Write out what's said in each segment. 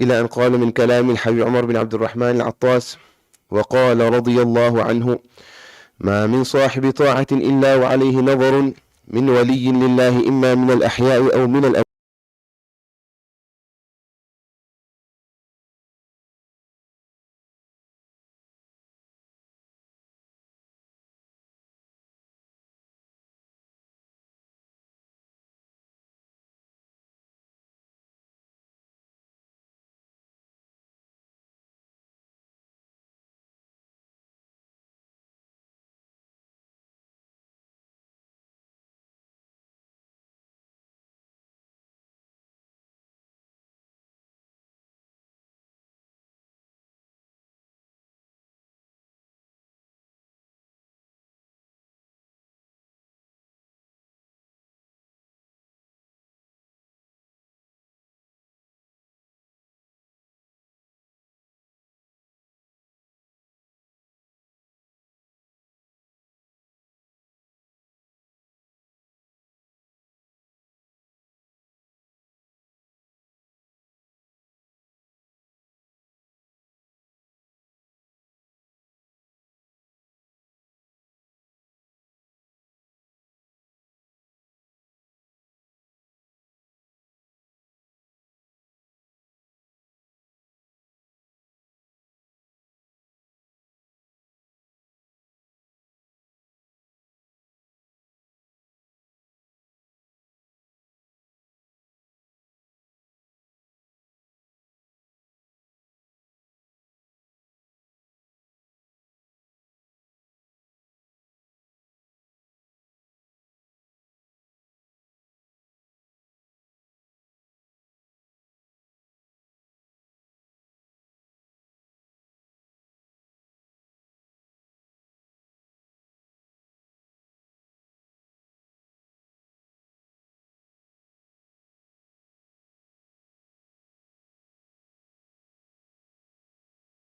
إلى أن قال من كلام الحبيب عمر بن عبد الرحمن العطاس وقال رضي الله عنه: ما من صاحب طاعة إلا وعليه نظر من ولي لله إما من الأحياء أو من الأموات.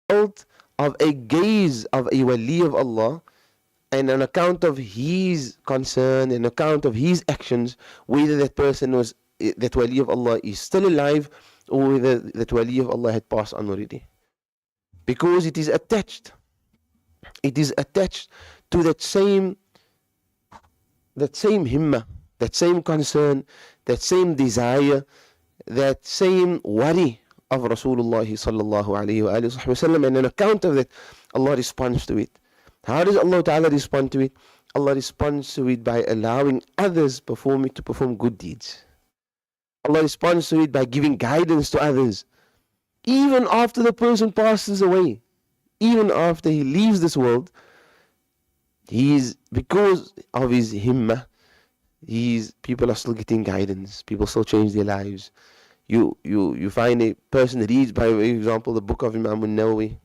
Of a gaze of a wali of Allah, and on account of his concern and account of his actions, whether that wali of Allah is still alive or whether that wali of Allah had passed on already. Because it is attached to that same himmah, that same concern, that same desire, that same worry of Rasulullah sallallahu alayhi wa sallam, and on account of that, Allah responds to it. How does Allah Ta'ala respond to it? Allah responds to it by allowing others to perform good deeds. Allah responds to it by giving guidance to others. Even after the person passes away, even after he leaves this world, because of his himmah, people are still getting guidance. People still change their lives. You find a person reads, by example, the book of Imam al-Nawawi.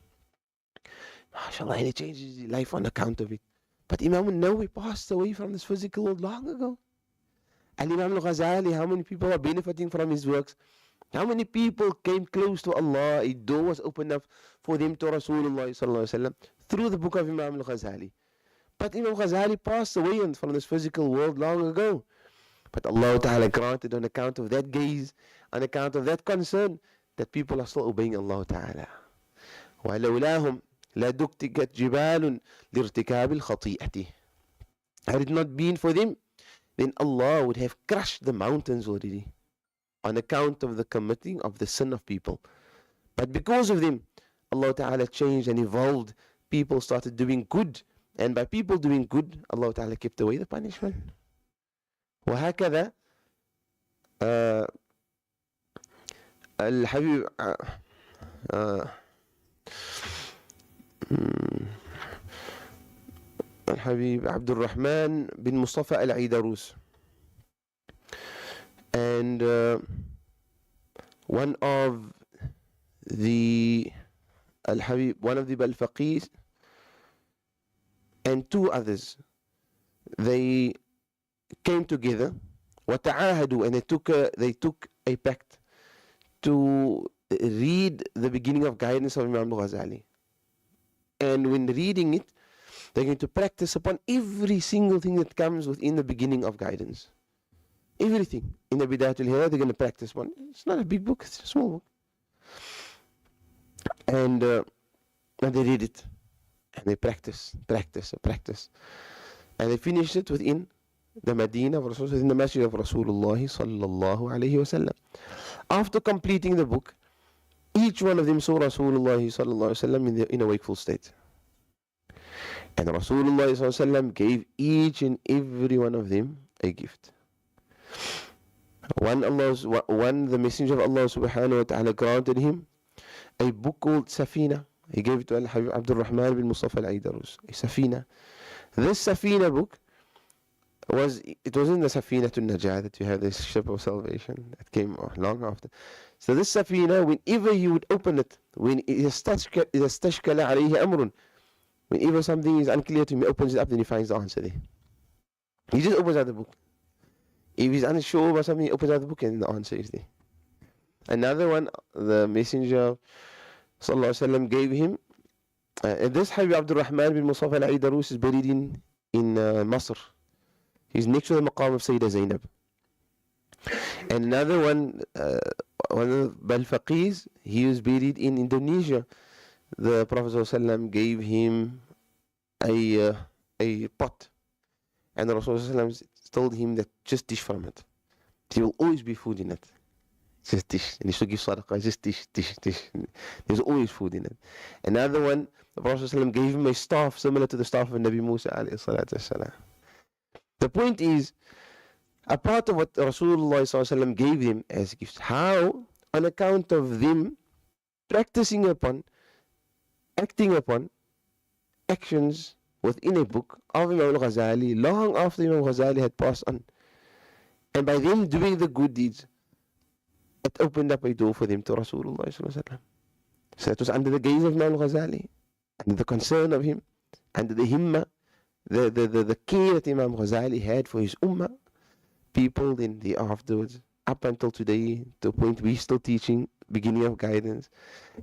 MashaAllah, and he changes his life on account of it. But Imam al-Nawawi passed away from this physical world long ago. And Imam al-Ghazali, how many people are benefiting from his works? How many people came close to Allah? A door was opened up for them to Rasulullah sallallahu alaihi wasallam through the book of Imam al-Ghazali. But Imam Ghazali passed away from this physical world long ago. But Allah Ta'ala granted, on account of that gaze, on account of that concern, that people are still obeying Allah Ta'ala. وَلَوْلَاهُمْ لَدُكْتِكَتْ جِبَالٌ لِارْتِكَابِ الْخَطِيئَةِ. Had it not been for them, then Allah would have crushed the mountains already, on account of the committing of the sin of people. But because of them, Allah Ta'ala changed and evolved. People started doing good. And by people doing good, Allah Ta'ala kept away the punishment. وهكذا الحبيب الحبيب عبد الرحمن bin Mustafa al-Aidarus, and one of the Balfaqis, and two others, they came together, وَتَعَاهَدُوا, and they took a pact to read the beginning of guidance of Imam al-Ghazali. And when reading it, they're going to practice upon every single thing that comes within the beginning of guidance. Everything. In the Bidayatul Hidayah, they're going to practice one. It's not a big book, it's a small book. And they read it. And they practice. And they finished it within the Medina of Rasul, within the Masjid of Rasulullah sallallahu alayhi wasallam. After completing the book, each one of them saw Rasulullah sallallahu alayhi wasallam in a wakeful state. And Rasulullah sallallahu alayhi wasallam gave each and every one of them a gift. One, the Messenger of Allah subhanahu wa ta'ala granted him a book called Safina. He gave it to Al-Habib Abdul Rahman bin Mustafa Al-Aidarus, a Safina. This Safina book wasn't the Safina to Najah that you have, this ship of salvation that came long after. So this Safina, whenever he would open it, when istashkala alayhi amrun, whenever something is unclear to him, he opens it up, then he finds the answer there. He just opens out the book. If he's unsure about something, he opens out the book and the answer is there. Another one, the Messenger sallallahu alaihi wasallam gave him. This Habib Abdul Rahman bin Mustafa Al-Aidarus is buried in Masr. He's next to the maqam of Sayyidah Zainab. And another one of Balfaqis, he was buried in Indonesia. The Prophet sallallahu alaihi wasallam gave him a pot, and the Rasul sallallahu alaihi wasallam told him that just dish from it. There will always be food in it. Just dish. And he should give sadaqah. Just dish. There's always food in it. Another one, the Prophet ﷺ gave him a staff similar to the staff of Nabi Musa alayhi salatu wasalam. The point is, a part of what Rasulullah ﷺ gave them as gifts, how, on account of them practicing upon, acting upon actions within a book of Imam al-Ghazali, long after Imam Ghazali had passed on. And by them doing the good deeds, it opened up a door for them to Rasulullah sallallahu alaihi wasallam. So it was under the gaze of Imam Ghazali, under the concern of him, under the himmah, the care that Imam Ghazali had for his ummah. People then the afterwards, up until today, to the point we're still teaching beginning of guidance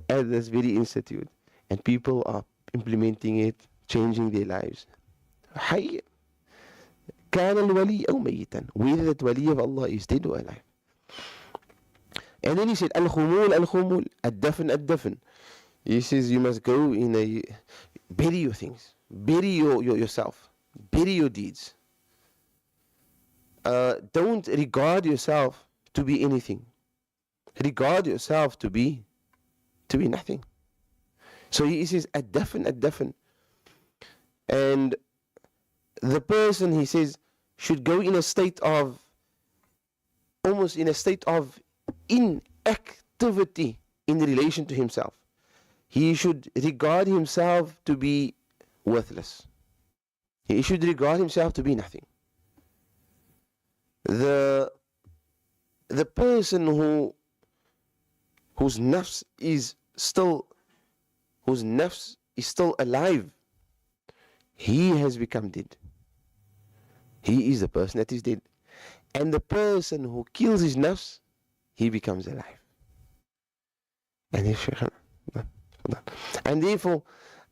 at this very institute, and people are implementing it, changing their lives. حي كان الولي أو ميتا, whether that wali of Allah is dead or alive. And then he said, Al-Khumul, Ad-Dafn. He says, you must go bury your things, bury yourself, bury your deeds. Don't regard yourself to be anything. Regard yourself to be nothing. So he says, Ad-Dafn. And the person, he says, should go in a state of, almost in a state of inactivity in relation to himself. He should regard himself to be worthless. He should regard himself to be nothing. The person whose nafs is still alive, he has become dead. He is the person that is dead. And the person who kills his nafs, he becomes alive. And therefore,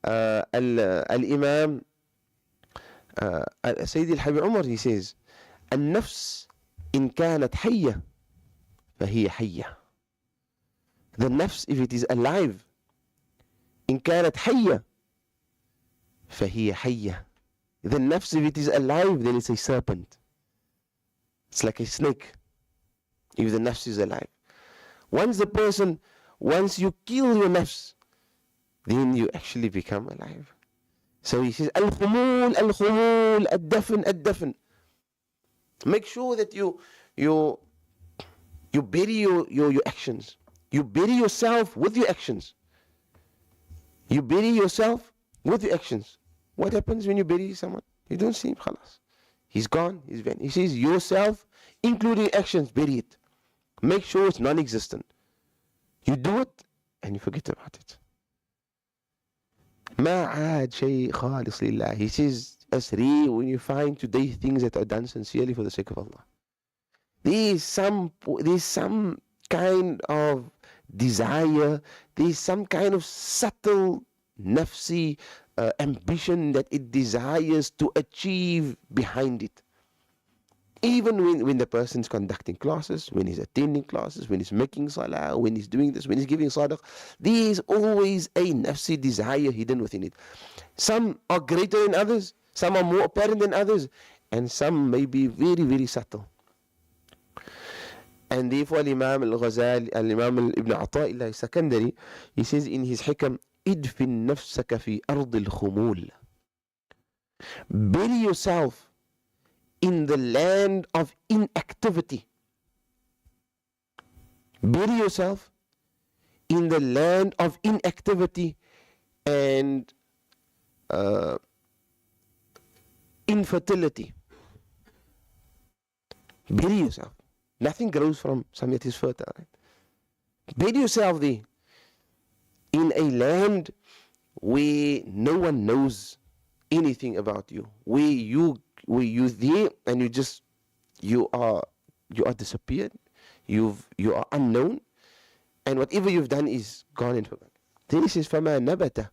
Al-Imam Sayyid al-Habib Umar, he says, النفس إن كانت حية فهي حية. The nafs, if it is alive, إن كانت حية فهي حية. The nafs, if it is alive, then it's a serpent. It's like a snake, if the nafs is alive. Once you kill your nafs, then you actually become alive. So he says, Al-Khumul, Ad-Dafn. Make sure that you bury your actions. You bury yourself with your actions. You bury yourself with your actions. What happens when you bury someone? You don't see him, khalas. He's gone, he's vanished. He says, yourself, including actions, bury it. Make sure it's non-existent. You do it, and you forget about it. ما عاد شيء خالص لله. He says, Asri, when you find today things that are done sincerely for the sake of Allah, there's some kind of desire, there's some kind of subtle nafsi ambition that it desires to achieve behind it. Even when the person's conducting classes, when he's attending classes, when he's making salah, when he's doing this, when he's giving sadaqah, there is always a nafsi desire hidden within it. Some are greater than others, some are more apparent than others, and some may be very, very subtle. And therefore, Imam al-Ghazali, Imam Ibn Ata'illah Sakandari, he says in his hikam, idfin nafsaka fi ard al-khumul. Bury yourself in the land of inactivity. Bury yourself in the land of inactivity and infertility. Bury yourself. Nothing grows from something that is fertile. Right? Bury yourself there in a land where no one knows anything about you, where you there and you are disappeared, you are unknown, and whatever you've done is gone and forgotten. Then he says, فَمَا نَبَتَ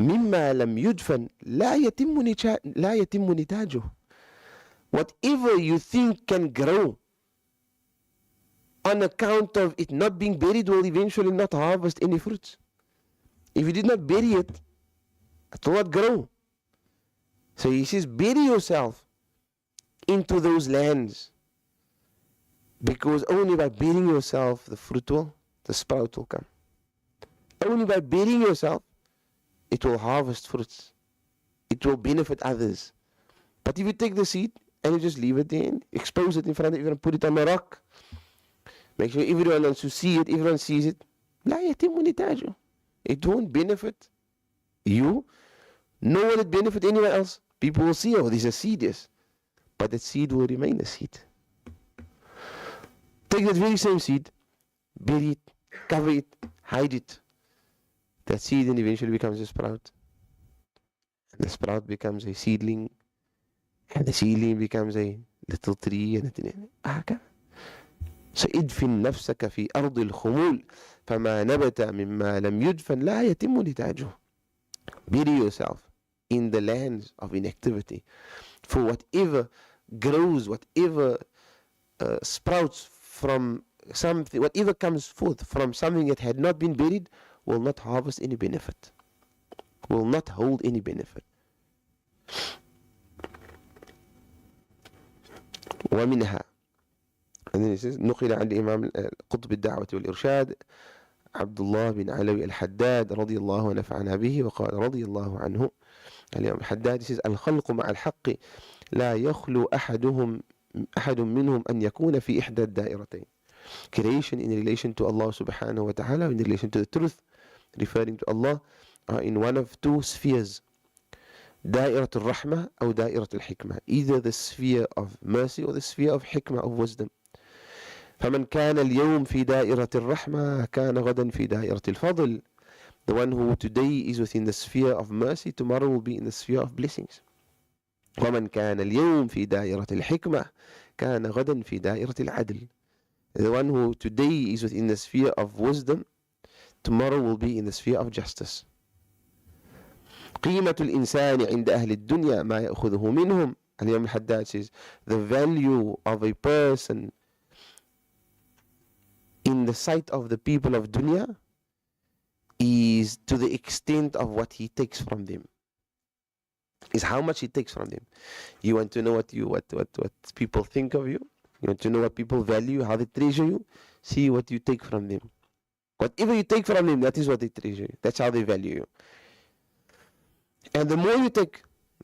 مِمَّا لَمْ يُدْفَنْ لَا يَتِمُّ نِتَاجُهُ. Whatever you think can grow on account of it not being buried will eventually not harvest any fruits. If you did not bury it, it will not grow. So he says, bury yourself into those lands, because only by burying yourself the sprout will come. Only by burying yourself it will harvest fruits. It will benefit others. But if you take the seed and you just leave it there, expose it in front of everyone, put it on a rock, make sure everyone wants to see it, everyone sees it, لا يتم نتاجه. It won't benefit you, nor will it benefit anyone else. People will see, oh, there's a seed, yes. But that seed will remain a seed. Take that very same seed, bury it, cover it, hide it. That seed then eventually becomes a sprout. And the sprout becomes a seedling. And the seedling becomes a little tree. So ادفن نفسك في أرض الخمول فما نبت مما لم يدفن لا يتم نتاجه. Bury yourself in the lands of inactivity. For whatever grows, whatever sprouts from something, whatever comes forth from something that had not been buried will not harvest any benefit, will not hold any benefit. ومنها, and then he says, نقل عن الإمام قطب الدعوة والإرشاد عبد الله بن علوي الحداد رضي الله ونفعنا به وقال رضي الله عنه. الإمام الحداد says, الخلق مع الحق لا يخلو أحد منهم أن يكون في إحدى الدائرتين. Creation in relation to Allah subhanahu wa ta'ala, in relation to the truth, referring to Allah, are in one of two spheres. دائرة الرحمة أو دائرة الحكمة. Either the sphere of mercy or the sphere of hikmah, of wisdom. فمن كان اليوم في دائرة الرحمة كان غدا في دائرة الفضل. The one who today is within the sphere of mercy, tomorrow will be in the sphere of blessings. ومن كان اليوم في دائرة الحكمة كان غدا في دائرة العدل. The one who today is within the sphere of wisdom, tomorrow will be in the sphere of justice. قيمة الإنسان عند أهل الدنيا ما يأخذه منهم. الإمام الحداد says, the value of a person in the sight of the people of dunya is to the extent of what he takes from them. Is how much he takes from them. You want to know what people think of you? You want to know what people value, how they treasure you? See what you take from them. Whatever you take from them, that is what they treasure you. That's how they value you. And the more you take,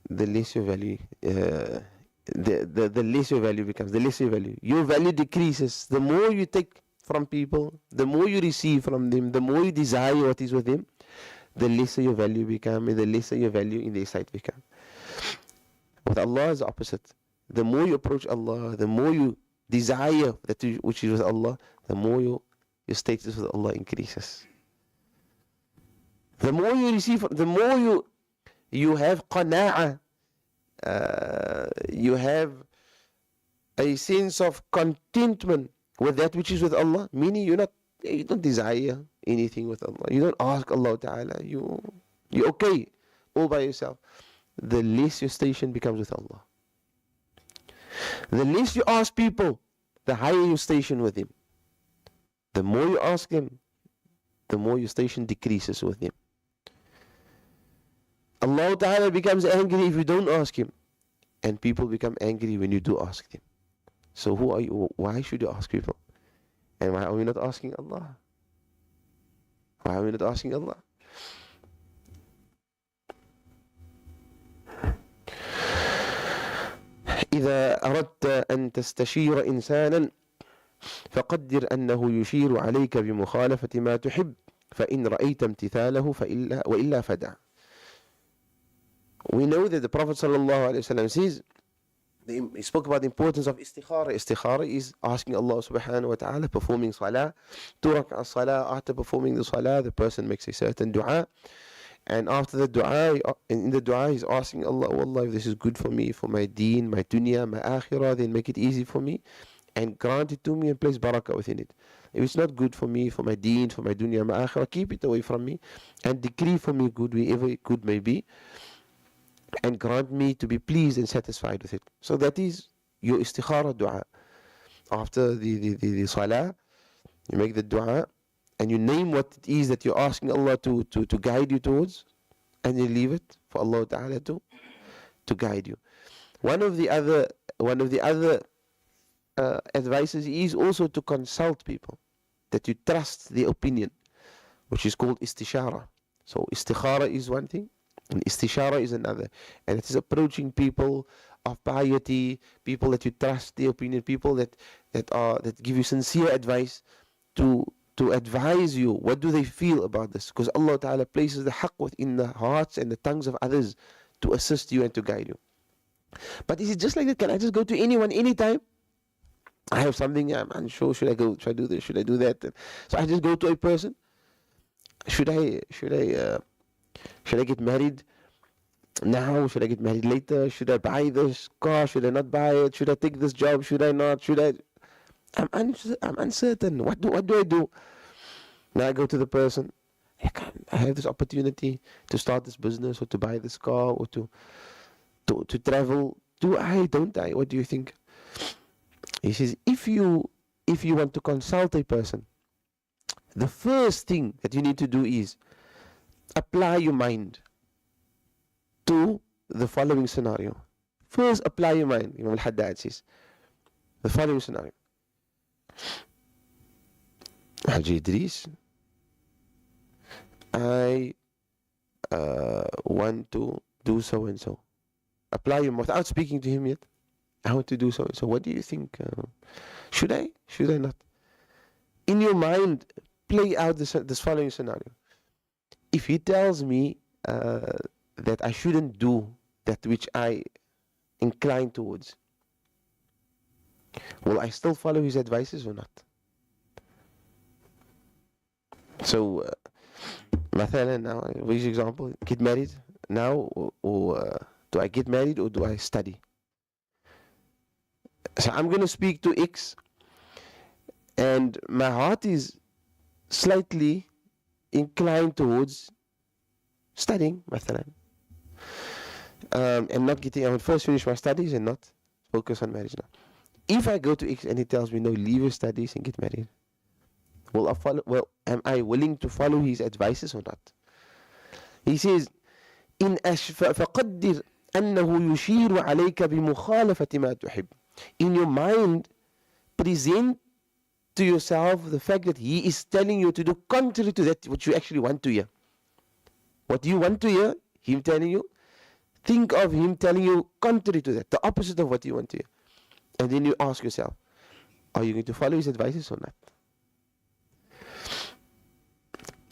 the less your value, the less your value becomes, the less your value. Your value decreases. The more you take from people, the more you receive from them, the more you desire what is with them, the lesser your value become, and the lesser your value in their sight become. With Allah is the opposite. The more you approach Allah, the more you desire that which is with Allah, the more your status with Allah increases. The more you receive, the more you have qana'ah, you have a sense of contentment with that which is with Allah, meaning you don't desire anything with Allah. You don't ask Allah Ta'ala. You're okay all by yourself. The less your station becomes with Allah. The less you ask people, the higher your station with him. The more you ask him, the more your station decreases with him. Allah Ta'ala becomes angry if you don't ask him, and people become angry when you do ask him. So who are you? Why should you ask people? And why are we not asking Allah? Why are we not asking Allah? إذا أردت أن تستشير إنسانا فقدر أنه يشير عليك بمخالفة ما تحب فإن رأيت امتثاله وإلا فدع. We know that the Prophet ﷺ says, he spoke about the importance of istikhara. Istikhara is asking Allah subhanahu wa ta'ala, performing salah. 2 rak'ah salah, after performing the salah, the person makes a certain dua. And after the dua, in the dua, he's asking Allah, oh Allah, if this is good for me, for my deen, my dunya, my akhirah, then make it easy for me and grant it to me and place barakah within it. If it's not good for me, for my deen, for my dunya, my akhirah, keep it away from me and decree for me good, wherever good may be, and grant me to be pleased and satisfied with it. So that is your istikhara dua. After the salah, you make the dua and you name what it is that you're asking Allah to guide you towards, and you leave it for Allah Ta'ala to guide you. One of the other advices is also to consult people, that you trust their opinion, which is called istishara. So istikhara is one thing, and istishara is another, and it is approaching people of piety, people that you trust their opinion, people that give you sincere advice to advise you. What do they feel about this? Because Allah Ta'ala places the haqq within the hearts and the tongues of others to assist you and to guide you. But is it just like that? Can I just go to anyone anytime? I have something, I'm unsure, should I do this, should I do that? So I just go to a person. Should I get married now? Should I get married later? Should I buy this car? Should I not buy it? Should I take this job? Should I not? I'm uncertain. What do I do? Now I go to the person. I have this opportunity to start this business or to buy this car or to travel. Do I? Don't I? What do you think? He says, if you want to consult a person, the first thing that you need to do is apply your mind to the following scenario. First, apply your mind. Imam al-Haddad says the following scenario. Haji Idris, I want to do so and so. Apply your mind without speaking to him yet. I want to do so and so. What do you think? Should I? Should I not? In your mind, play out this following scenario. If he tells me that I shouldn't do that which I incline towards, will I still follow his advices or not? So, مثلا now, for example, get married now, or do I get married or do I study? So I'm going to speak to X, and my heart is slightly inclined towards studying, مثلا. I'm not getting, I will first finish my studies and not focus on marriage now. If I go to X and he tells me, no, leave your studies and get married, will I follow? Well, am I willing to follow his advices or not? He says, فقدر أنه يشير عليك بمخالفة ما تحب. In your mind, present to yourself the fact that he is telling you to do contrary to that which you actually want to hear. What you want to hear, him telling you, think of him telling you contrary to that, the opposite of what you want to hear. And then you ask yourself, are you going to follow his advices or not?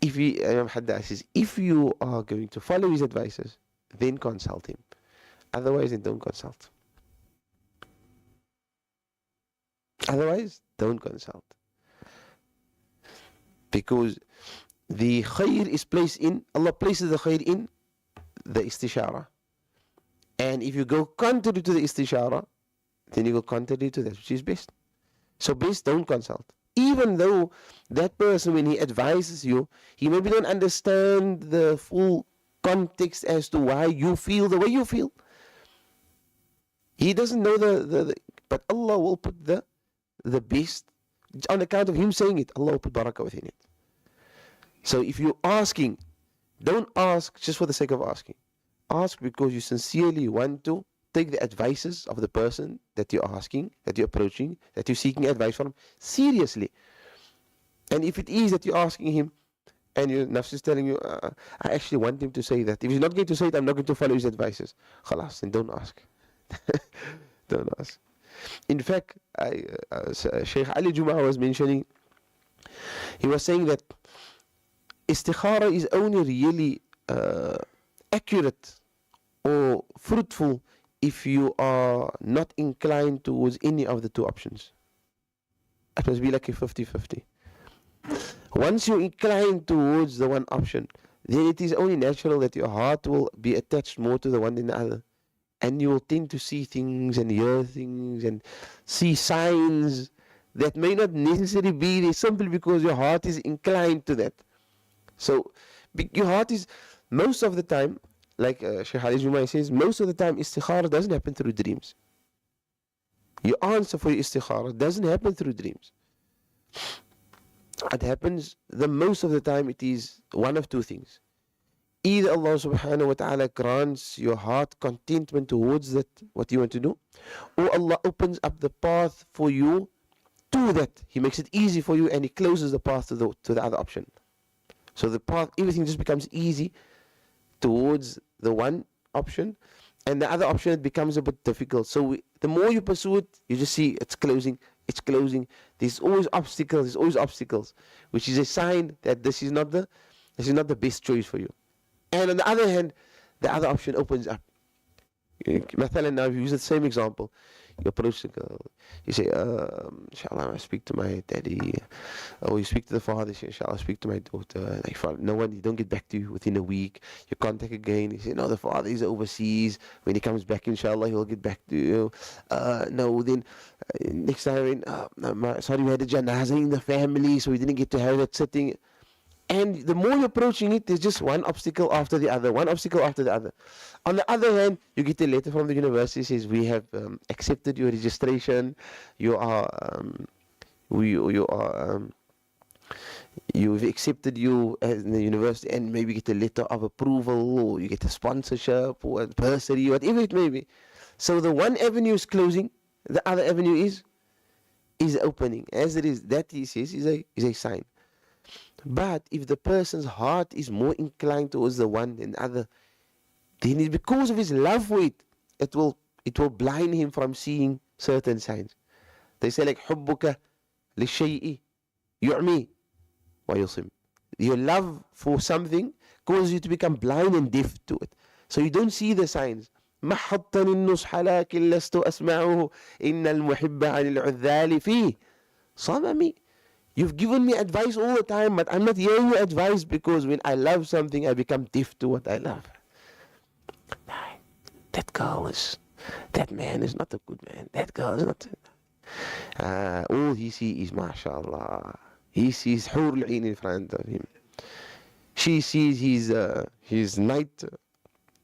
If you are going to follow his advices, then consult him. Otherwise, then don't consult. Otherwise, don't consult. Because the khair is placed in, Allah places the khair in the istishara. And if you go contrary to the istishara, then you go contrary to that which is best. So best, don't consult. Even though that person, when he advises you, he maybe don't understand the full context as to why you feel the way you feel. He doesn't know But Allah will put the best on account of him saying it. Allah will put barakah within it. So if you're asking, don't ask just for the sake of asking. Ask because you sincerely want to take the advices of the person that you're asking, that you're approaching, that you're seeking advice from seriously. And if it is that you're asking him and your nafs is telling you, I actually want him to say that. If he's not going to say it, I'm not going to follow his advices. Khalas, then don't ask. Don't ask. In fact, Shaykh Ali Juma was mentioning, he was saying that istikhara is only really accurate or fruitful if you are not inclined towards any of the two options. It must be like a 50-50. Once you incline towards the one option, then it is only natural that your heart will be attached more to the one than the other. And you will tend to see things and hear things and see signs that may not necessarily be there simply because your heart is inclined to that. So your heart is, most of the time, like Shaykh Ali Jumai says, most of the time istikhara doesn't happen through dreams. Your answer for your istikhara doesn't happen through dreams. It happens, the most of the time it is one of two things. Either Allah subhanahu wa ta'ala grants your heart contentment towards that, what you want to do, or Allah opens up the path for you to that. He makes it easy for you and He closes the path to the other option. So the path, everything just becomes easy towards the one option, and the other option, it becomes a bit difficult. So the more you pursue it, you just see it's closing. There's always obstacles, which is a sign that this is not the best choice for you. And on the other hand, the other option opens up. Now, if you use the same example, you approach the girl, you say, inshallah, I speak to my daddy, or you speak to the father, you say, inshallah, I speak to my daughter. Like, no one, you don't get back to you within a week. You contact again, you say, no, the father is overseas. When he comes back, inshallah, he'll get back to you. Next time, sorry, we had a janazah in the family, so we didn't get to have that sitting. And the more you're approaching it, there's just one obstacle after the other. On the other hand, you get a letter from the university says, we have accepted your registration. We've accepted you in the university, and maybe get a letter of approval, or you get a sponsorship, or a bursary, whatever it may be. So the one avenue is closing, the other avenue is opening. As it is, that he says is a sign. But if the person's heart is more inclined towards the one than the other, then it's because of his love for it, it will blind him from seeing certain signs. They say like حُبُّكَ لِلشَّيْءِ يُعْمِي وَيُصِمْ. Your love for something causes you to become blind and deaf to it. So you don't see the signs. مَحَّطَّنِ النُّصْحَ لَكِنْ لَسْتُ أَسْمَعُهُ إِنَّ الْمُحِبَّ عَنِ الْعُذَّالِ فِيهِ صَمَمِ. You've given me advice all the time, but I'm not hearing your advice because when I love something, I become deaf to what I love. That man is not a good man. That girl is not. All he sees is mashallah. He sees Hur al-Ain in front of him. She sees his knight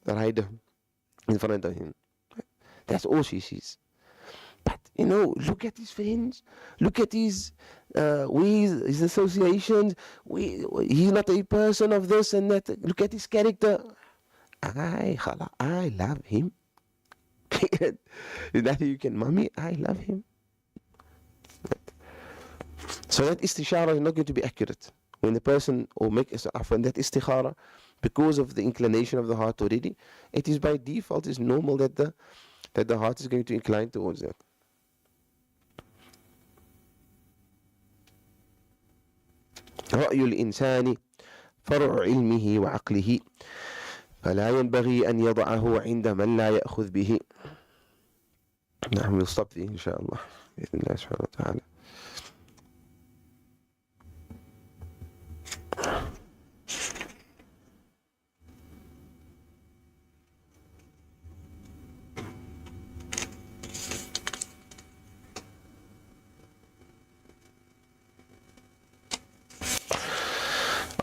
rider in front of him. That's all she sees. But, look at his friends, look at his ways, his associations. He's not a person of this and that. Look at his character. I love him. There's nothing you can, mommy, I love him. So that istishara is not going to be accurate. When the person will make often that istikhara, because of the inclination of the heart already, it is by default, it's normal that the heart is going to incline towards that. رأي الإنسان فرع علمه وعقله فلا ينبغي أن يضعه عند من لا يأخذ به. نعم, we'll stop there إن شاء الله بإذن الله سبحانه وتعالى.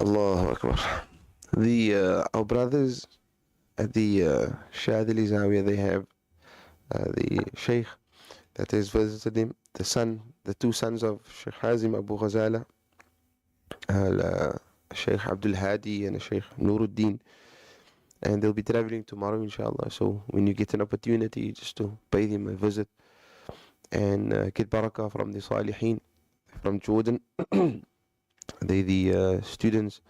Allahu Akbar. Our brothers at the Shadili Zawiya, they have the Shaykh that is visited him, the two sons of Shaykh Hazim Abu Ghazala, Shaykh Abdul Hadi and Shaykh Nuruddin, and they'll be traveling tomorrow inshallah. So when you get an opportunity just to pay them a visit and get barakah from the Salihin from Jordan, they the students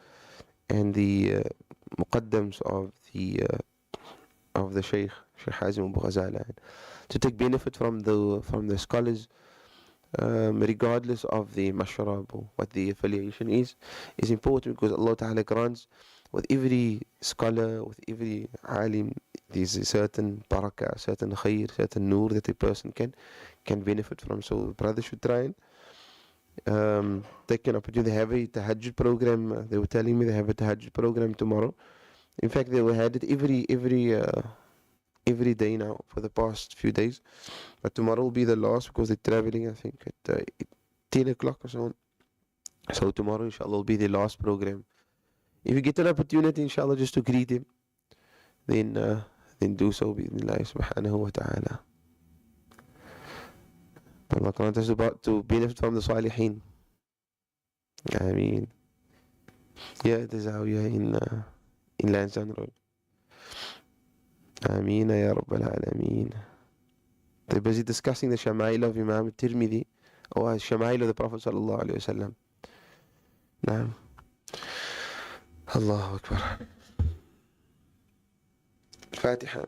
and the muqaddams of the Shaykh Hazim Abu Ghazala, to take benefit from the scholars, regardless of the mashrab or what the affiliation is important, because Allah Ta'ala grants with every scholar, with every alim, there's a certain barakah, certain khair, certain nur that a person can benefit from. So brothers should try and take an opportunity. They have a tahajjud program. They were telling me they have a tahajjud program tomorrow. In fact, they had it every day now for the past few days, but tomorrow will be the last because they're traveling, I think, at 10 o'clock or so on. So tomorrow inshallah will be the last program. If you get an opportunity inshallah just to greet him, then do so bi'idhnillah subhanahu wa ta'ala. Allah grant us to benefit from the Salihin. I mean, yeah, the Zawiyah in Lansdowne Road. Ameen ya Rabbal Alameen. They're busy discussing the Shama'il of Imam al-Tirmidhi, or Shama'il of the Prophet sallallahu alayhi wa sallam. Naam. Allahu Akbar. Fatiha.